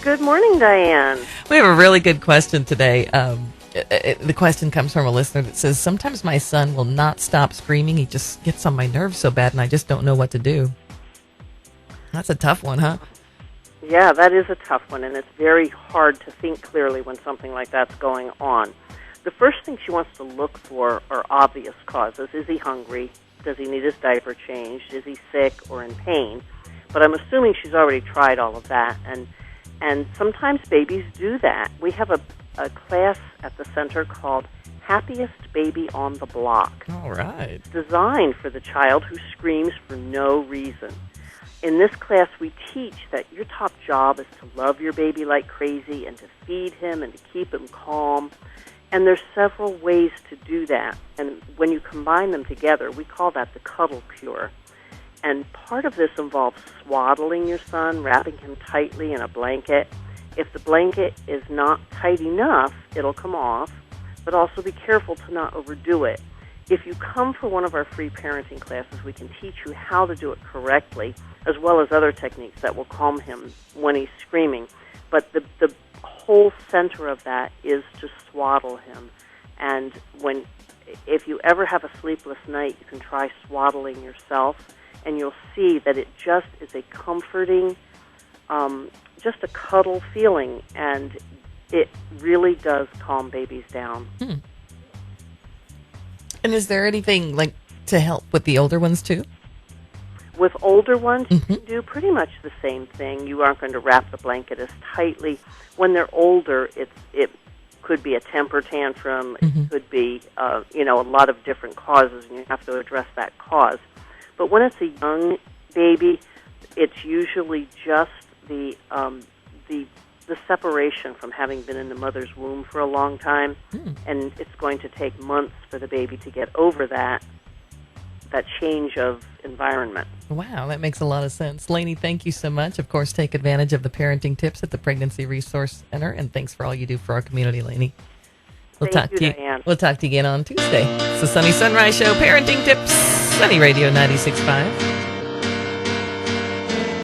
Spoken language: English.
Good morning, Diane. We have a really good question today. The question comes from a listener that says, sometimes my son will not stop screaming. He just gets on my nerves so bad, and I just don't know what to do. That's a tough one, huh? Yeah, that is a tough one, and it's very hard to think clearly when something like that's going on. The first thing she wants to look for are obvious causes. Is he hungry? Does he need his diaper changed? Is he sick or in pain? But I'm assuming she's already tried all of that, and sometimes babies do that. We have a class at the center called Happiest Baby on the Block. All right. It's designed for the child who screams for no reason. In this class, we teach that your top job is to love your baby like crazy and to feed him and to keep him calm. And there's several ways to do that. And when you combine them together, we call that the cuddle cure. And part of this involves swaddling your son, wrapping him tightly in a blanket. If the blanket is not tight enough, it'll come off, but also be careful to not overdo it. If you come for one of our free parenting classes, we can teach you how to do it correctly, as well as other techniques that will calm him when he's screaming. But the whole center of that is to swaddle him. And if you ever have a sleepless night, you can try swaddling yourself, and you'll see that it just is a comforting, just a cuddle feeling, and it really does calm babies down. And is there anything like to help with the older ones too? With older ones, you can do pretty much the same thing. You aren't going to wrap the blanket as tightly. When they're older, it could be a temper tantrum. It could be, a lot of different causes, and you have to address that cause. But when it's a young baby, it's usually just the separation from having been in the mother's womb for a long time, and it's going to take months for the baby to get over that change of environment. Wow, that makes a lot of sense. Lainey, thank you so much. Of course, take advantage of the parenting tips at the Pregnancy Resource Center, and thanks for all you do for our community, Lainey. We'll talk to you again on Tuesday. It's the Sunny Sunrise Show, Parenting Tips, Sunny Radio 96.5.